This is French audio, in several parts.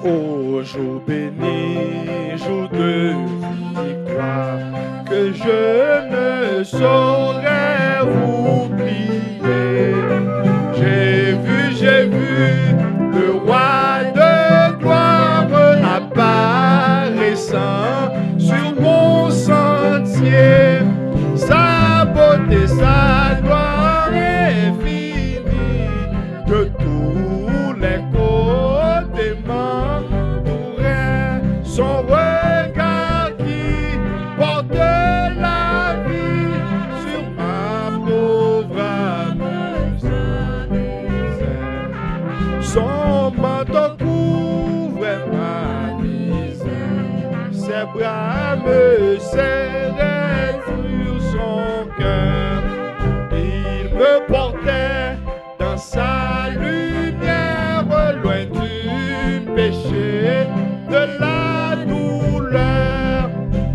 Ô jour béni, jour de victoire, que je ne saurais oublier. J'ai vu le roi de gloire apparaissant sur mon sentier. Sa beauté, sa gloire infinie, de tous les côtés m'entourait. Son regard qui porte la vie sur ma pauvre âme. Son manteau couvrait ma misère, ses bras me serraient sur son cœur. Il me portait dans sa lumière, loin du péché, de la douleur,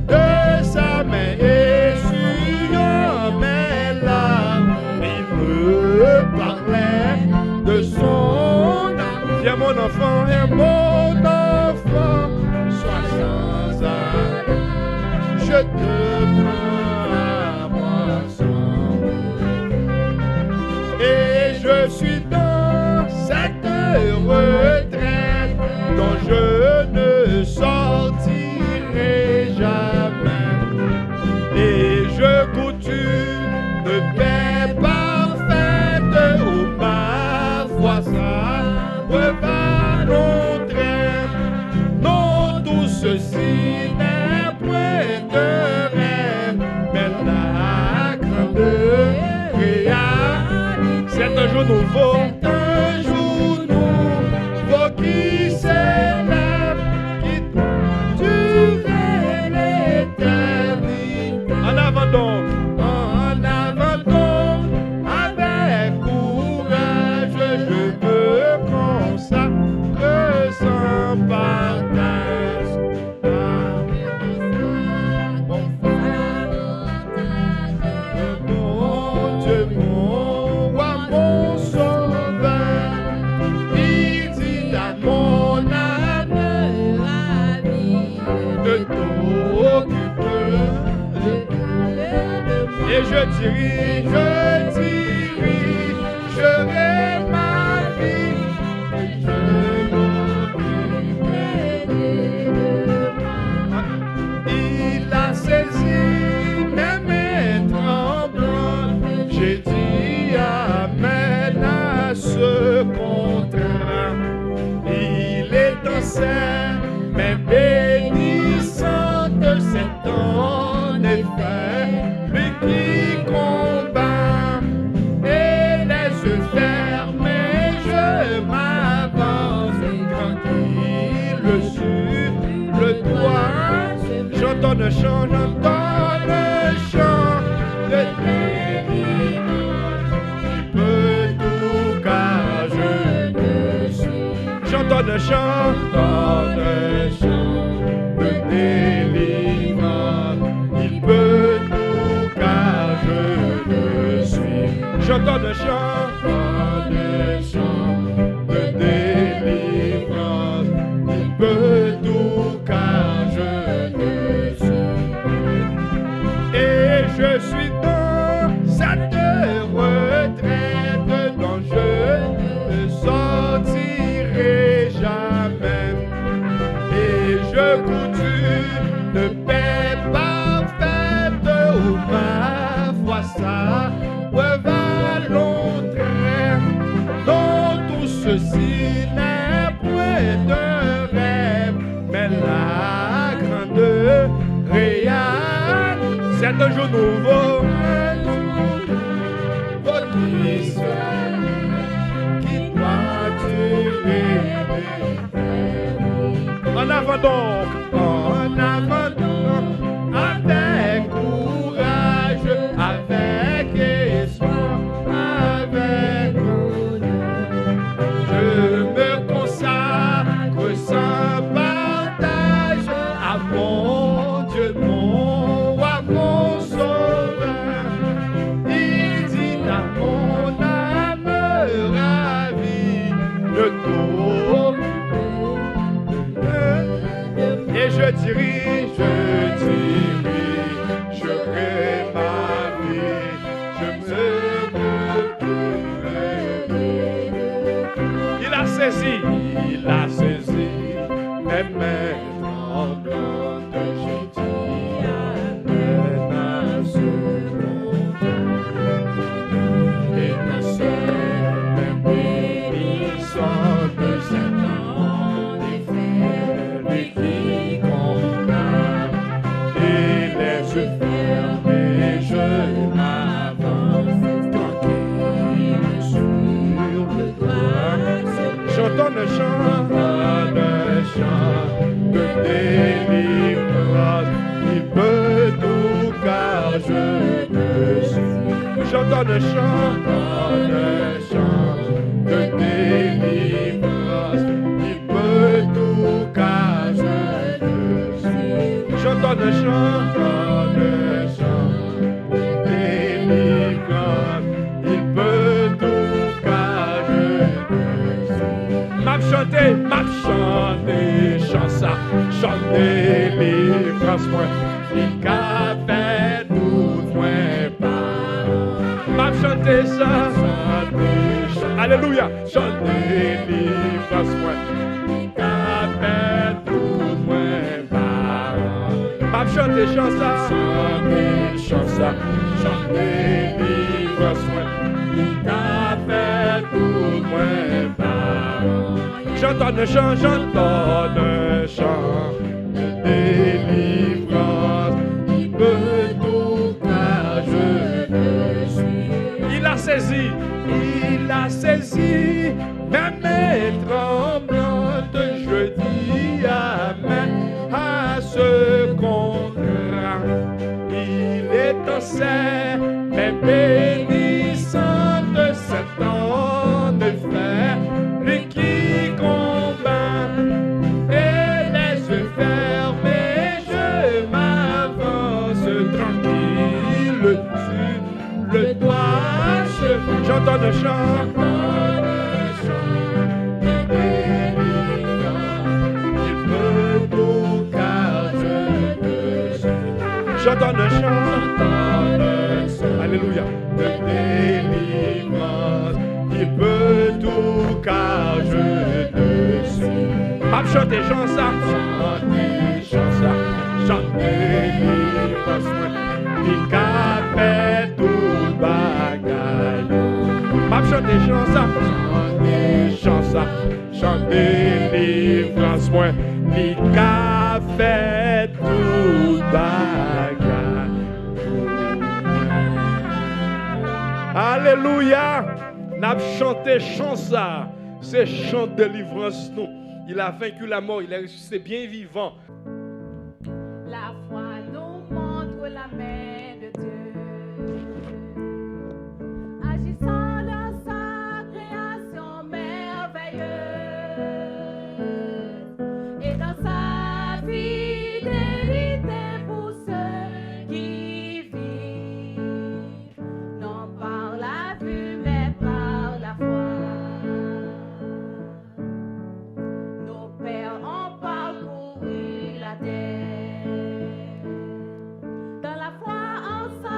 de sa main essuyant mes larmes. Il me parlait de son âme. Viens mon enfant, sois sans arrêt, je te prends à moi sans et je suis dans cette retraite dont je ne sortirai jamais. Et je goûte une paix parfaite, où ma foi va l'entraîner. Non, tout ceci n'est point de rêve, mais la grande réalité. C'est un jour nouveau qui s'élève, qui doit durer l'éternité. En avant donc, avec courage, je me consacre sans partage. Mon Dieu, mon roi, mon sauveur, il dit à mon âme de t'occuper. Et je dirigerai ma vie, et je m'occuperai de moi. Il a saisi mes mains tremblantes, j'ai dit amen à ce contrat. Il est ancien, mais bénissante, c'est en effet lui qui combat. Et les yeux fermés, je m'avance tranquille sur le toit. J'entends le chant de délivrance. Il peut tout car je ne suis. J'entends le chant de délivrance. Il peut tout car je ne suis. J'entends le chant de délivrance. Il peut tout car je ne suis. Et je suis dans cette retraite dont je ne sortirai jamais. Et je goûte une paix parfaite, où ma foi va l'entraîner. Dans tout ceci n'est point de rêve, mais la grande réalité. C'est un jour nouveau, votre histoire qui doit durer. En avant donc, avec courage, avec espoir, avec honneur. Je me consacre sans partage à mon Dieu, mon roi, mon sauveur. Il dit à mon âme ravie de tout. je dis oui, je rêve ma vie, je me brûlerai. Il a saisi mes mains tremblantes, je dis amen à ce monde. Et ma sœur, même bénissant de Satan, les fers, lui qui combat, et les yeux fermés, je m'avance, tranquille sur le toit. J'entends le chant de délivrance, il peut tout car je te suis. J'entends le chant de délivrance, il peut tout car je te suis. J'entends le chant de délivrance, il peut tout car je te suis. M'a chanté, chant ça, chant délivrance, moi, il qu'a fait tout, moi, pas. M'a chanté ça, alléluia, chant délivrance, moi, il qu'a fait tout, moi, pas. M'a chanté, chant ça, chant délivrance, moi, il qu'a fait tout, moi, pas. J'entends le chant de délivrance, il peut tout car je te suis. Il a saisi, même mes tremblantes, je dis amen à ce contrat. Il est ancien, mais bénissant de Satan de fer, lui qui combat, et les yeux fermés, je m'avance tranquille sur le toit. J'entends le chant de délivrance, il peut tout car je te suis. J'entends le chant, alléluia, de délivrance, il peut tout car je te suis. M'a chanté chant ça, chant délivrance, il qu'a fait tout bagaille. M'a chanté chant ça, chant délivrance, moi, il qu'a fait tout bagaille. Alléluia. N'a chanté chant ça, c'est chant de délivrance nous. Il a vaincu la mort, il est ressuscité bien vivant. La foi nous montre la main de Dieu, agissant dans sa création merveilleuse et dans sa fidélité pour ceux qui vivent, non par la vue mais par la foi. Nos pères ont parcouru la terre. Dans la foi ensemble.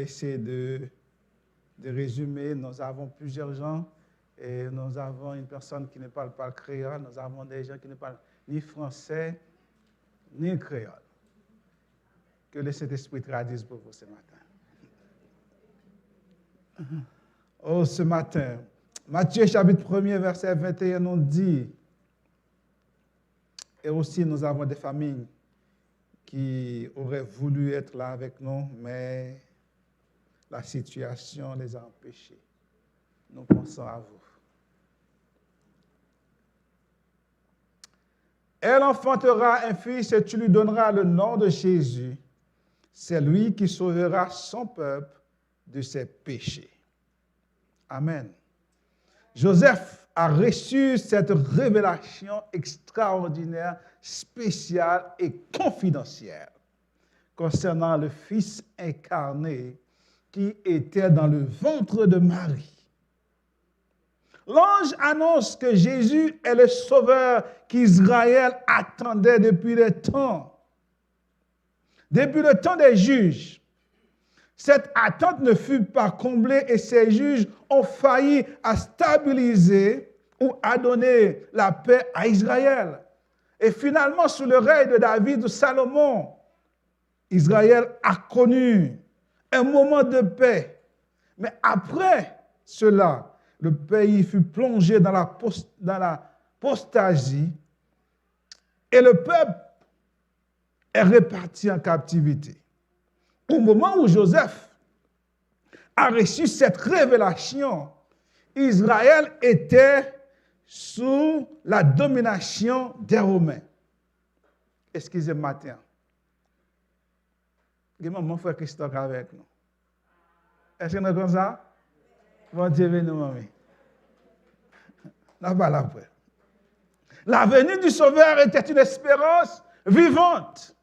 Essayer de résumer. Nous avons plusieurs gens et nous avons une personne qui ne parle pas le créole. Nous avons des gens qui ne parlent ni français ni le créole. Que le Saint-Esprit traduise pour vous ce matin. Oh, ce matin, Matthieu chapitre 1er, verset 21 nous dit, et aussi nous avons des familles qui auraient voulu être là avec nous, mais la situation les a empêchés. Nous pensons à vous. Elle enfantera un fils et tu lui donneras le nom de Jésus. C'est lui qui sauvera son peuple de ses péchés. Amen. Joseph a reçu cette révélation extraordinaire, spéciale et confidentielle concernant le Fils incarné qui était dans le ventre de Marie. L'ange annonce que Jésus est le sauveur qu'Israël attendait depuis le temps. Depuis le temps des juges. Cette attente ne fut pas comblée et ces juges ont failli à stabiliser ou à donner la paix à Israël. Et finalement, sous le règne de David ou Salomon, Israël a connu un moment de paix. Mais après cela, le pays fut plongé dans l'apostasie et le peuple est réparti en captivité. Au moment où Joseph a reçu cette révélation, Israël était sous la domination des Romains. Excusez-moi, matin. Mon frère Christophe avec nous. Est-ce que nous sommes comme ça? Bon Dieu, nous, mamie. Là, pas après. La venue du Sauveur était une espérance vivante.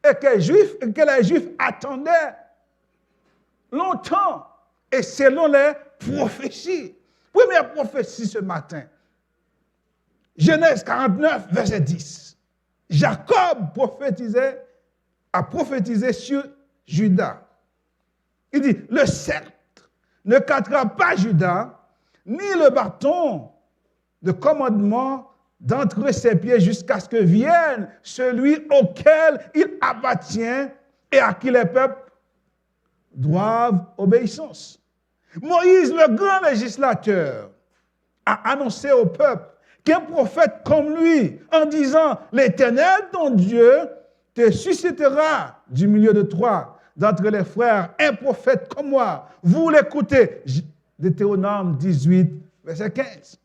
Et que les Juifs attendaient longtemps. Et selon les prophéties. Première prophétie ce matin. Genèse 49, verset 10. Jacob a prophétisé sur Juda. Il dit, le sceptre ne quittera pas Juda, ni le bâton de commandement d'entre ses pieds jusqu'à ce que vienne celui auquel il appartient et à qui les peuples doivent obéissance. Moïse, le grand législateur, a annoncé au peuple qu'un prophète comme lui, en disant, l'Éternel, ton Dieu, te suscitera du milieu de toi, d'entre les frères, un prophète comme moi. Vous l'écoutez. Deutéronome 18, verset 15.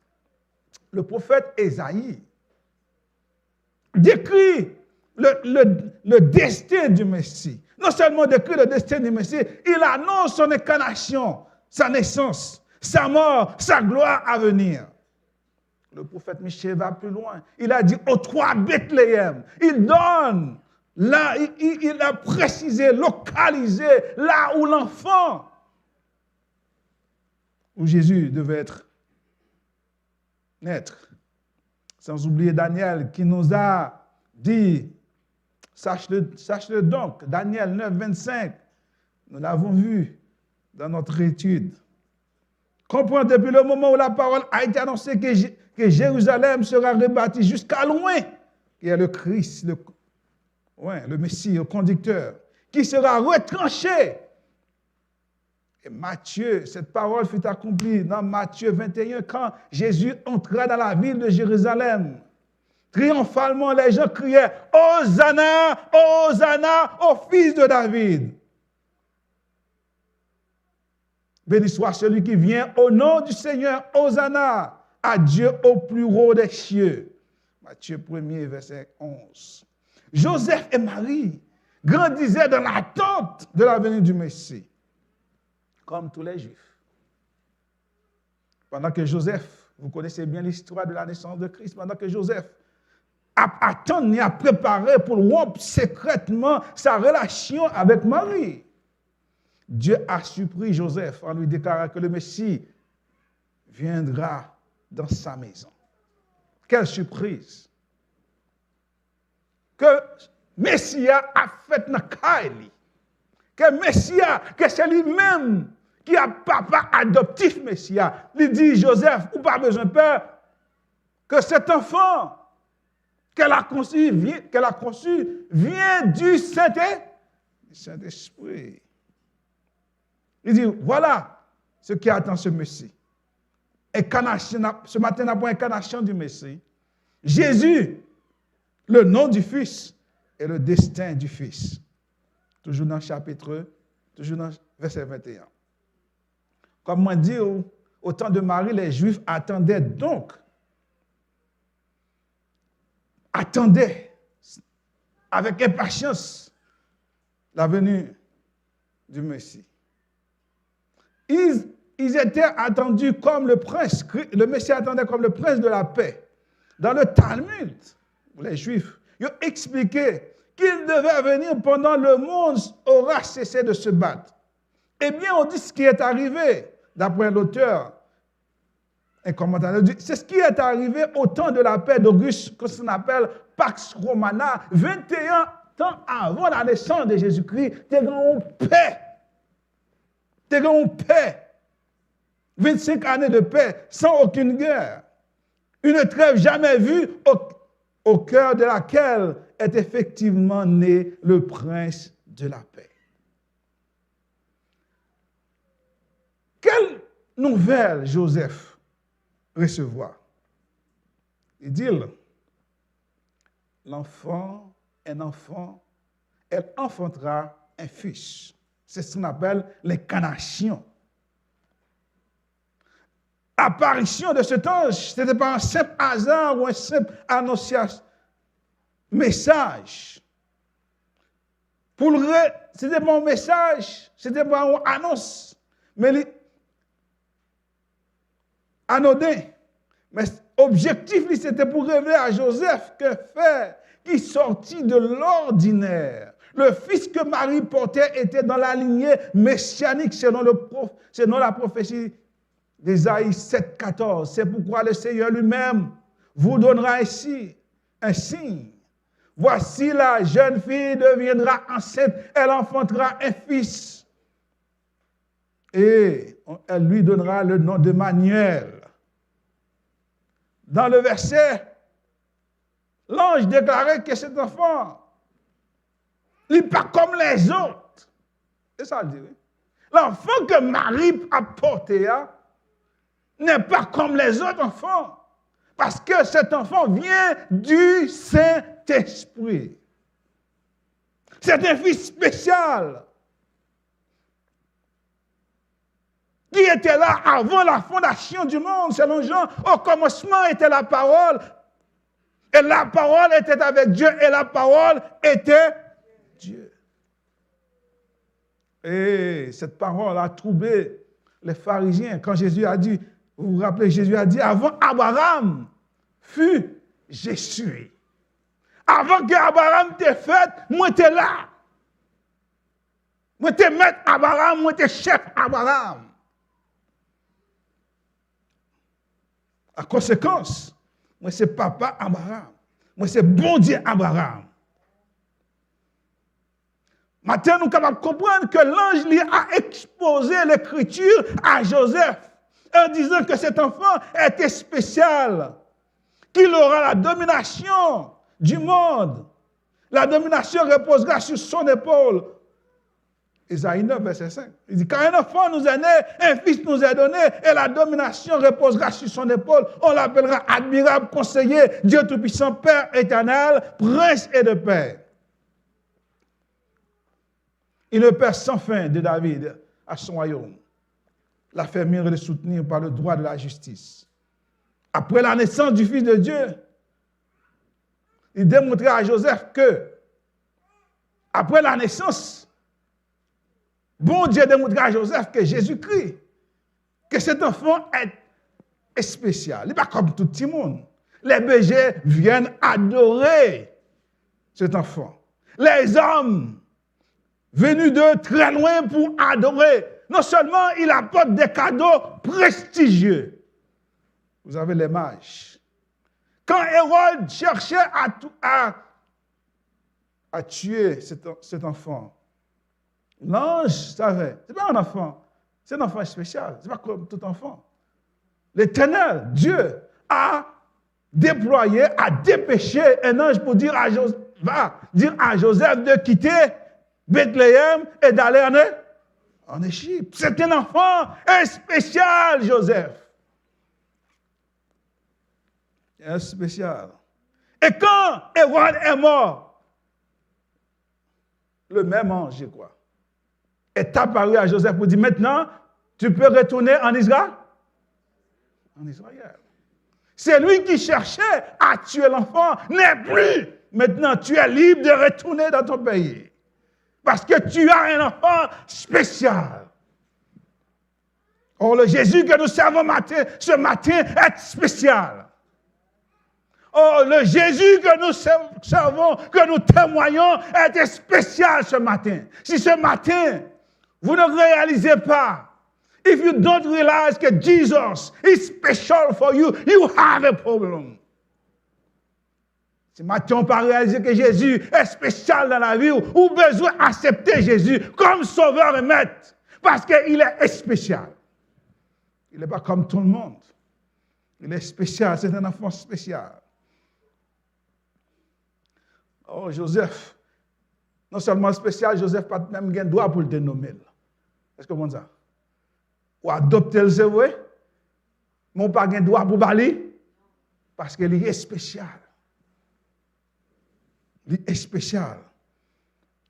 Le prophète Ésaïe décrit le destin du Messie. Non seulement décrit le destin du Messie, il annonce son incarnation, sa naissance, sa mort, sa gloire à venir. Le prophète Michée va plus loin. Il a dit aux 3 Bethléem. Il donne, là, il a précisé, localisé, là où l'enfant, où Jésus devait naître. Sans oublier Daniel qui nous a dit, sache-le donc, Daniel 9, 25, nous l'avons vu dans notre étude. Comprends, depuis le moment où la parole a été annoncée que Jérusalem sera rebâtie jusqu'à loin, qui est le Christ, le Messie, le conducteur, qui sera retranché. Et Matthieu, cette parole fut accomplie dans Matthieu 21, quand Jésus entra dans la ville de Jérusalem. Triomphalement, les gens criaient « Hosanna, Hosanna au fils de David ». Béni soit celui qui vient au nom du Seigneur, Hosanna, à Dieu au plus haut des cieux. Matthieu 1er, verset 11. Joseph et Marie grandisaient dans l'attente de la venue du Messie, comme tous les Juifs. Pendant que Joseph, vous connaissez bien l'histoire de la naissance de Christ, pendant que Joseph attend et a préparé pour rompre secrètement sa relation avec Marie, Dieu a surpris Joseph en lui déclarant que le Messie viendra dans sa maison. Quelle surprise! Que Messia a fait dans Kaili. Que Messia, que c'est lui-même qui a papa adoptif Messia. Il dit, Joseph, ou pas besoin de peur, que cet enfant qu'elle a conçu vient du Saint-Esprit. Il dit, voilà ce qui attend ce Messie. Ce matin, nous avons l'incarnation du Messie. Jésus, le nom du Fils et le destin du Fils. Toujours dans le chapitre, toujours dans le verset 21. Comme on dit, au temps de Marie, les Juifs attendaient avec impatience la venue du Messie. ils étaient attendus comme le prince, le Messie attendait comme le prince de la paix. Dans le Talmud, les Juifs, ils ont expliqué qu'il devait venir pendant le monde aura cessé de se battre. Eh bien, on dit ce qui est arrivé, d'après l'auteur, un commentateur dit, c'est ce qui est arrivé au temps de la paix d'Auguste, que l'on appelle Pax Romana, 21 ans avant la naissance de Jésus-Christ, des grands paix. Des grands paix. 25 années de paix, sans aucune guerre. Une trêve jamais vue, au cœur de laquelle est effectivement né le prince de la paix. Quelle nouvelle Joseph recevoir? Il dit, l'enfant, elle enfantera un fils. C'est ce qu'on appelle l'incarnation. L'apparition de cet ange, ce n'était pas un simple hasard ou un simple annonciation, message. C'était pas un message, c'était pas une annonce, mais anodin. Mais l'objectif, c'était pour révéler à Joseph qu'un fait qui sortit de l'ordinaire. Le fils que Marie portait était dans la lignée messianique selon la prophétie d'Ésaïe 7,14. C'est pourquoi le Seigneur lui-même vous donnera ainsi un signe. Voici la jeune fille deviendra enceinte, elle enfantera un fils. Et elle lui donnera le nom de Manuel. Dans le verset, l'ange déclarait que cet enfant, il n'est pas comme les autres. C'est ça le dit. L'enfant que Marie a porté n'est pas comme les autres enfants. Parce que cet enfant vient du Saint-Esprit. C'est un fils spécial qui était là avant la fondation du monde, selon Jean. Au commencement était la parole, et la parole était avec Dieu, et la parole était Dieu. Et cette parole a troublé les pharisiens quand Jésus a dit, vous vous rappelez, Jésus a dit, avant Abraham fut Jésus. Avant que Abraham t'ait fait, moi t'es là. Moi t'es maître Abraham, moi t'es chef Abraham. À conséquence, moi c'est papa Abraham. Moi c'est bon Dieu Abraham. Maintenant, nous sommes capables de comprendre que l'ange lui a exposé l'écriture à Joseph en disant que cet enfant était spécial, qu'il aura la domination du monde. La domination reposera sur son épaule. Isaïe 9, verset 5. Il dit, quand un enfant nous est né, un fils nous est donné, et la domination reposera sur son épaule. On l'appellera admirable conseiller, Dieu Tout-Puissant, Père éternel, Prince et de paix. Il ne perd sans fin de David à son royaume. L'affermir et le soutenir par le droit de la justice. Après la naissance du Fils de Dieu, il démontrait à Joseph que, après la naissance, bon Dieu démontrait à Joseph que Jésus-Christ, que cet enfant est spécial. Il n'est pas comme tout le monde. Les bergers viennent adorer cet enfant. Les hommes venus de très loin pour adorer. Non seulement il apporte des cadeaux prestigieux. Vous avez les mages. Quand Hérode cherchait à tuer cet enfant, l'ange savait. Ce n'est pas un enfant. C'est un enfant spécial. Ce n'est pas comme tout enfant. L'Éternel, Dieu, a déployé, a dépêché un ange pour dire à Joseph de quitter Bethléem et d'aller en Égypte. C'est un enfant spécial, Joseph. Un spécial. Et quand Hérode est mort, le même ange, je crois, est apparu à Joseph pour dire, maintenant, tu peux retourner en Israël. En Israël. C'est lui qui cherchait à tuer l'enfant, n'est plus. Maintenant, tu es libre de retourner dans ton pays. Parce que tu as un enfant spécial. Oh, le Jésus que nous servons ce matin est spécial. Oh, le Jésus que nous servons, que nous témoignons, est spécial ce matin. Si ce matin, vous ne réalisez pas, if you don't realize que Jesus is special for you, you have a problem. Si maintenant on ne peut pas réaliser que Jésus est spécial dans la vie, ou besoin d'accepter Jésus comme sauveur et maître, parce qu'il est spécial. Il n'est pas comme tout le monde. Il est spécial, c'est un enfant spécial. Oh, Joseph, non seulement spécial, Joseph n'a pas même un droit pour le dénommer. Est-ce que vous comprenez ça? Ou adopter le vrai, mais on n'a pas un droit pour parler, parce qu'il est spécial. Il est spécial.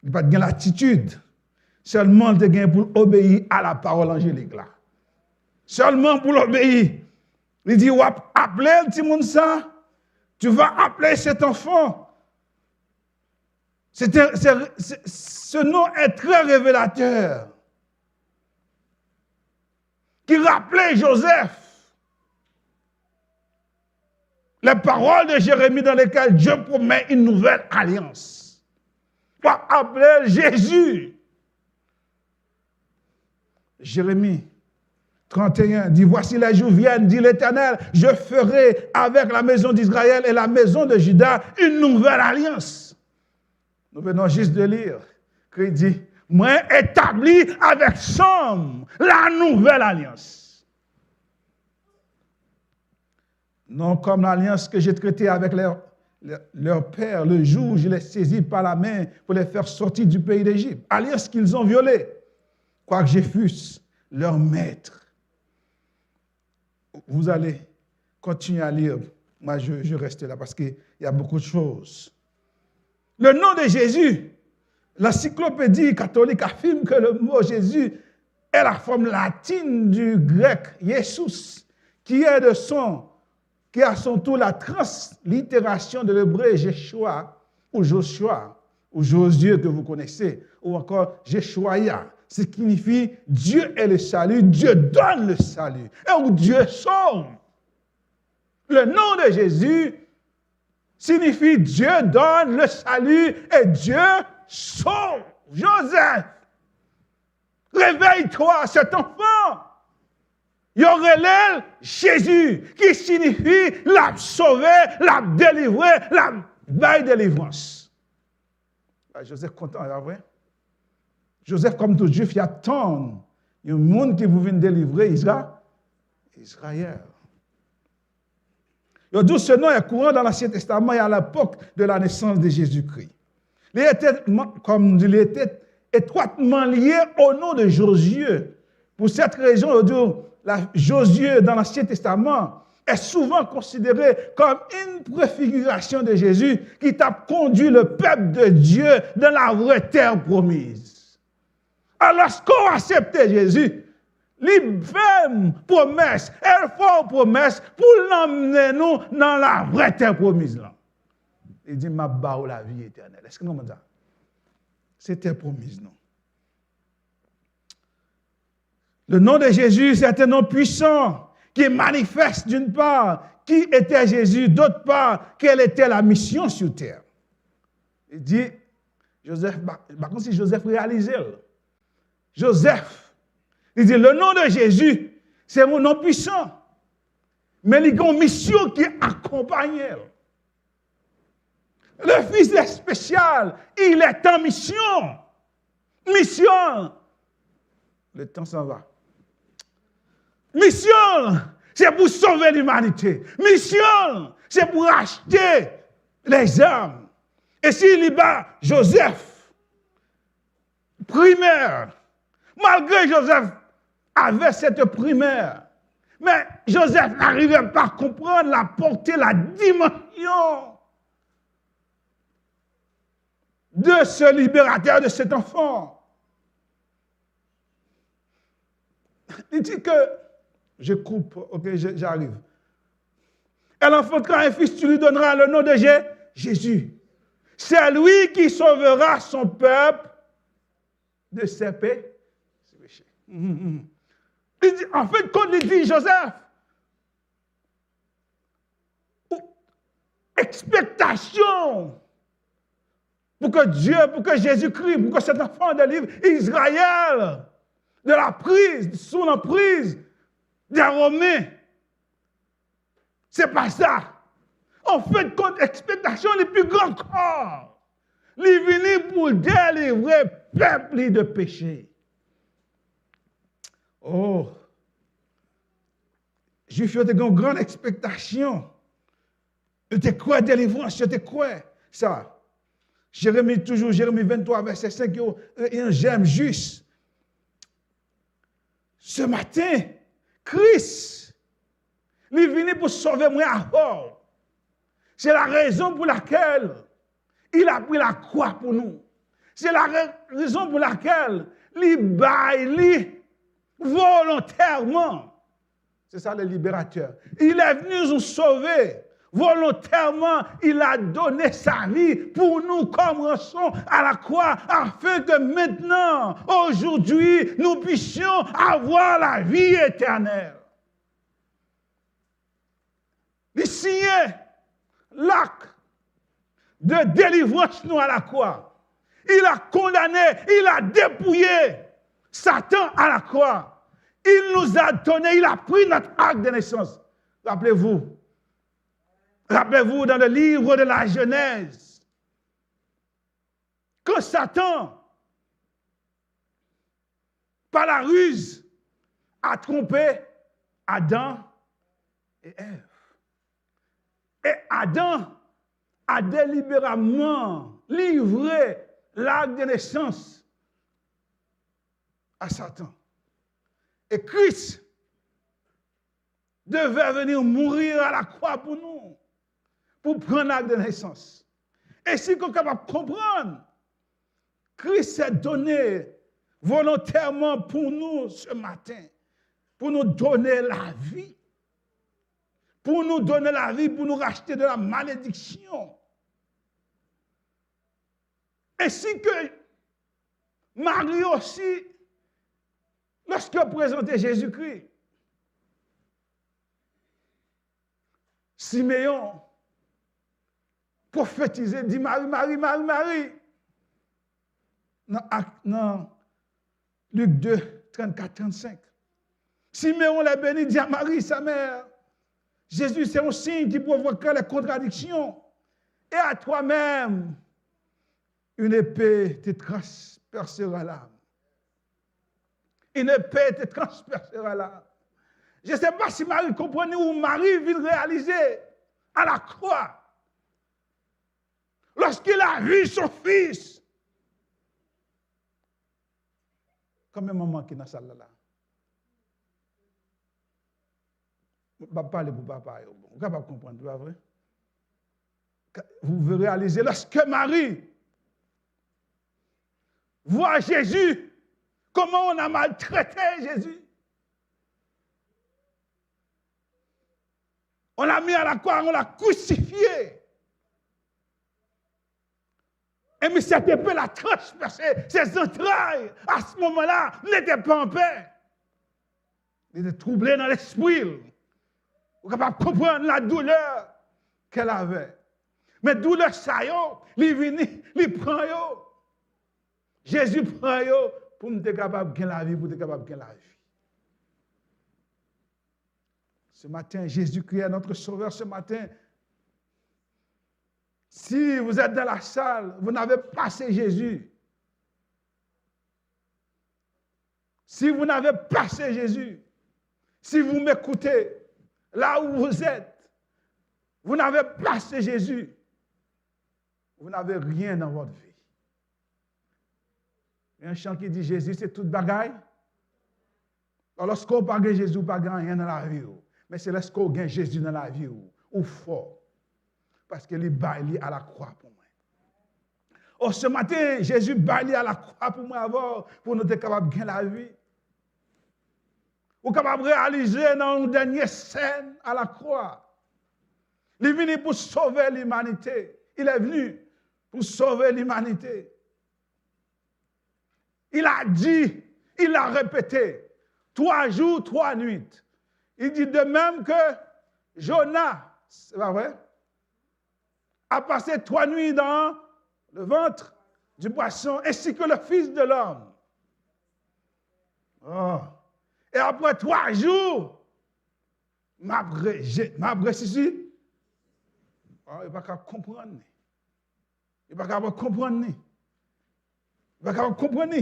Il n'a pas de l'attitude. Seulement il gain pour obéir à la parole angélique là. Seulement pour l'obéir. Il dit, appelez le petit monde ça. Tu vas appeler cet enfant. Ce nom est très révélateur. Qui rappelait Joseph. Les paroles de Jérémie dans lesquelles Dieu promet une nouvelle alliance. Pour appeler Jésus. Jérémie 31 dit, voici les jours viennent, dit l'Éternel, je ferai avec la maison d'Israël et la maison de Juda une nouvelle alliance. Nous venons juste de lire qu'il dit, moi établi avec Somme la nouvelle alliance. Non comme l'alliance que j'ai traitée avec leur père le jour où je les saisis par la main pour les faire sortir du pays d'Égypte. Alliance qu'ils ont violée, quoique je fusse leur maître. Vous allez continuer à lire. Moi, je reste là parce qu'il y a beaucoup de choses. Le nom de Jésus, l'encyclopédie catholique affirme que le mot Jésus est la forme latine du grec Jesus, qui a à son tour la translittération de l'hébreu Jéchoua, ou Joshua, ou Josué que vous connaissez, ou encore Jéchoua, ce qui signifie Dieu est le salut, Dieu donne le salut, et où Dieu sauve. Le nom de Jésus signifie Dieu donne le salut et Dieu sauve. Joseph, réveille-toi, cet enfant. Il y aurait Jésus qui signifie la sauver, la délivrer, la baille délivrance. Joseph content, là, vrai? Joseph, comme tout juif, il attend. Il y a un monde qui vous vient délivrer Israël. Donc, ce nom est courant dans l'Ancien Testament et à l'époque de la naissance de Jésus-Christ. Il était étroitement lié au nom de Josué. Pour cette raison, Josué dans l'Ancien Testament est souvent considéré comme une préfiguration de Jésus qui t'a conduit le peuple de Dieu dans la vraie terre promise. Alors, lorsqu'on accepte Jésus, il fait une promesse, elle fait une promesse pour l'emmener nous dans la vraie terre promise. Là. Il dit, ma barre la vie éternelle. Est-ce que nous avons ça? C'était promise, non? Le nom de Jésus, c'est un nom puissant qui manifeste d'une part qui était Jésus, d'autre part, quelle était la mission sur terre. Il dit, Joseph, par contre, si Joseph réalisait, Joseph, il dit, le nom de Jésus, c'est mon nom puissant. Mais il y a une mission qui accompagne. Le Fils est spécial. Il est en mission. Mission. Le temps s'en va. Mission, c'est pour sauver l'humanité. Mission, c'est pour racheter les âmes. Et s'il y a Joseph, primaire, malgré Joseph avait cette primaire, mais Joseph n'arrivait pas à comprendre la portée, la dimension de ce libérateur, de cet enfant. Il dit que, je coupe, ok, j'arrive. Elle enfantera un fils, tu lui donneras le nom de Jésus. C'est lui qui sauvera son peuple de ses péchés. Il dit, en fait, quand il dit Joseph, expectation pour que Dieu, pour que Jésus-Christ, pour que cet enfant délivre Israël de la prise, sous l'emprise des Romains. C'est pas ça. En fait, quand expectation est plus grand corps, il est venu pour délivrer le peuple de péché. Oh, Juifs ont une grande expectation. Ils te croient délivrance, ils te croient ça. Jérémie 23, verset 5, il y a un j'aime juste. Ce matin, Christ, il est venu pour sauver moi à mort. C'est la raison pour laquelle il a pris la croix pour nous. C'est la raison pour laquelle il baille volontairement. C'est ça le libérateur. Il est venu nous sauver. Volontairement, il a donné sa vie pour nous comme rançon à la croix, afin que maintenant, aujourd'hui, nous puissions avoir la vie éternelle. Il signait l'acte de délivrance nous à la croix. Il a condamné, il a dépouillé Satan à la croix. Il nous a donné, il a pris notre acte de naissance. Rappelez-vous dans le livre de la Genèse, que Satan, par la ruse, a trompé Adam et Ève. Et Adam a délibérément livré l'acte de naissance à Satan. Et Christ devait venir mourir à la croix pour nous, pour prendre l'acte de naissance. Et si on est capable de comprendre, Christ s'est donné volontairement pour nous ce matin, pour nous donner la vie. Pour nous donner la vie, pour nous racheter de la malédiction. Ainsi que Marie aussi, lorsqu'elle présentait Jésus-Christ, Siméon prophétisait, dit Marie. Dans Luc 2, 34-35. Siméon l'a béni, dit à Marie, sa mère, Jésus, c'est un signe qui provoquera les contradictions. Et à toi-même, une épée te transpercera l'âme. Une épée te transpercera l'âme. Je ne sais pas si Marie comprenait où Marie vient réaliser à la croix. Lorsqu'il a vu son fils. Comme un maman qui est dans la salle là. Je ne vais pas parler pour papa. Vous ne pouvez pas comprendre, pas vrai? Vous réalisez, lorsque Marie voit Jésus, comment on a maltraité Jésus. On l'a mis à la croix, on l'a crucifié. Et mais cette épée l'a transpercé, ses entrailles, à ce moment-là, n'étaient pas en paix. Il était troublé dans l'esprit. Vous êtes capable de comprendre la douleur qu'elle avait. Mais douleur, ça y est, il vient, il prend. Jésus prend pour nous être capable de gagner la vie, pour être capable de gagner la vie. Ce matin, Jésus-Christ est notre sauveur. Ce matin, si vous êtes dans la salle, vous n'avez pas passé Jésus. Si vous n'avez pas passé Jésus, si vous m'écoutez, là où vous êtes, vous n'avez pas passé Jésus, vous n'avez rien dans votre vie. Il y a un chant qui dit Jésus, c'est toute bagaille. Alors, lorsqu'on parle de Jésus, pas rien dans la vie. Mais c'est lorsqu'on gagne Jésus dans la vie ou fort. Parce qu'il est baillé à la croix pour moi. Oh, ce matin, Jésus baillé à la croix pour moi avant, pour nous être capables de gagner la vie. Ou capable de réaliser dans une dernière scène à la croix. Il est venu pour sauver l'humanité. Il est venu pour sauver l'humanité. Il a dit, il a répété, 3 jours, 3 nuits. Il dit de même que Jonas, c'est pas vrai, a passé 3 nuits dans le ventre du poisson, ainsi que le Fils de l'homme. Oh. Et après 3 jours, m'a ressuscité. Oh, il ne va pas comprendre. Il ne va pas comprendre. Il ne va pas comprendre.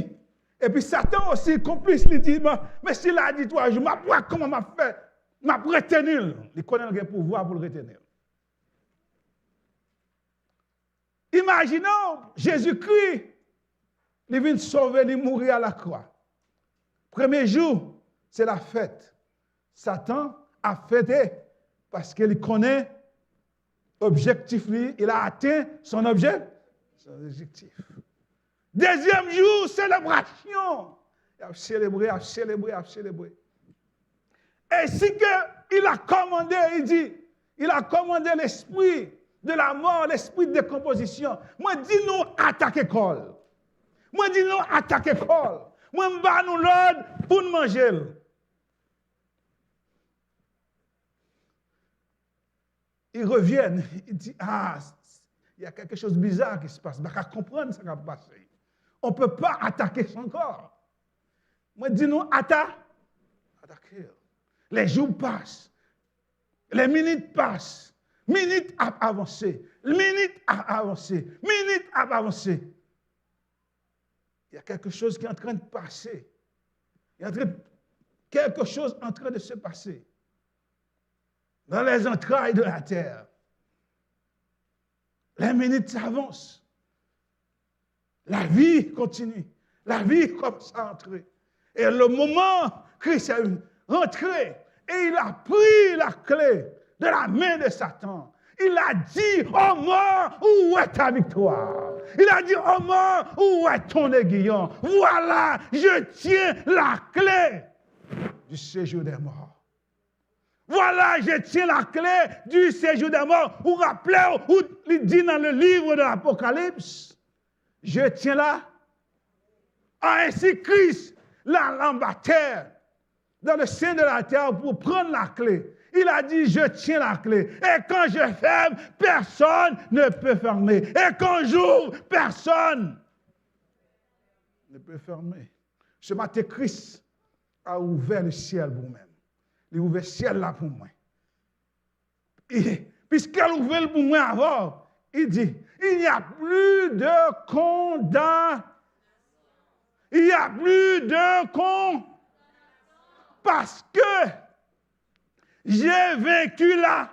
Et puis Satan aussi, complice, il dit, mais s'il a dit 3 jours, comment m'a fait? M'a retenir. Il connaît le pouvoir pour le retenir. Imaginons Jésus-Christ, il vient sauver, il mourir à la croix. Premier jour, c'est la fête. Satan a fêté parce qu'il connaît l'objectif, il a atteint son objectif. Deuxième jour, célébration. Il a célébré. Et si il a commandé, il dit, il a commandé l'esprit de la mort, l'esprit de décomposition. Moi, dis-nous, attaquer l'école. Moi, dis-nous, attaquer l'école. Moi, je vais nous l'ordre pour nous manger. Ils reviennent, ils disent, il y a quelque chose de bizarre qui se passe. On ne peut pas comprendre ce qui va passer. On ne peut pas attaquer son corps. Moi, dis-nous, attaquer. Les jours passent. Les minutes passent. Minutes à avancer. Minutes à avancer. Minutes à avancer. Il y a quelque chose qui est en train de passer. Quelque chose en train de se passer. Dans les entrailles de la terre. Les minutes s'avancent. La vie continue. La vie commence à entrer. Et le moment, Christ est rentré et il a pris la clé de la main de Satan. Il a dit, oh mort, où est ta victoire? Il a dit, oh mort, où est ton aiguillon? Voilà, je tiens la clé du séjour des morts. Voilà, je tiens la clé du séjour des morts. Vous rappelez, où il dit dans le livre de l'Apocalypse, je tiens là. Ainsi Christ l'a embatté dans le sein de la terre pour prendre la clé. Il a dit, je tiens la clé. Et quand je ferme, personne ne peut fermer. Et quand j'ouvre, personne ne peut fermer. Ce matin, Christ a ouvert le ciel pour moi-même. Il a ouvert le ciel là pour moi. Puisqu'il a ouvert le pour moi avant, il dit, il n'y a plus de condamnation. Il n'y a plus de condamnation. Parce que j'ai vaincu là.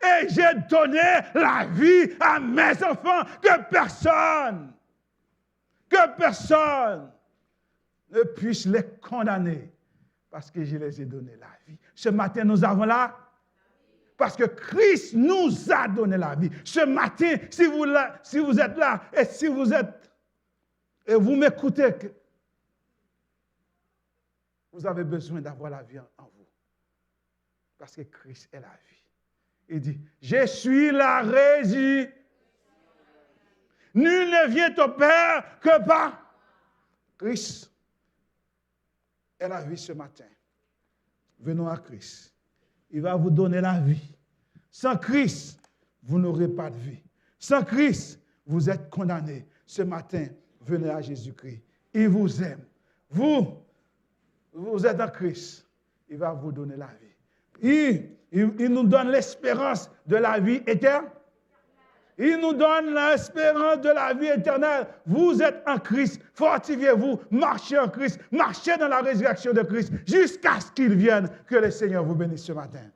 Et j'ai donné la vie à mes enfants. Que personne ne puisse les condamner. Parce que je les ai donné la vie. Ce matin, nous avons là. Parce que Christ nous a donné la vie. Ce matin, si vous êtes là et si vous êtes et vous m'écoutez, vous avez besoin d'avoir la vie en vous. Parce que Christ est la vie. Il dit, je suis la résurrection. Nul ne vient au Père que par Christ. Est la vie ce matin. Venons à Christ. Il va vous donner la vie. Sans Christ, vous n'aurez pas de vie. Sans Christ, vous êtes condamnés. Ce matin, venez à Jésus-Christ. Il vous aime. Vous êtes en Christ. Il va vous donner la vie. Il nous donne l'espérance de la vie éternelle. Il nous donne l'espérance de la vie éternelle. Vous êtes en Christ. Fortifiez-vous. Marchez en Christ. Marchez dans la résurrection de Christ jusqu'à ce qu'il vienne. Que le Seigneur vous bénisse ce matin.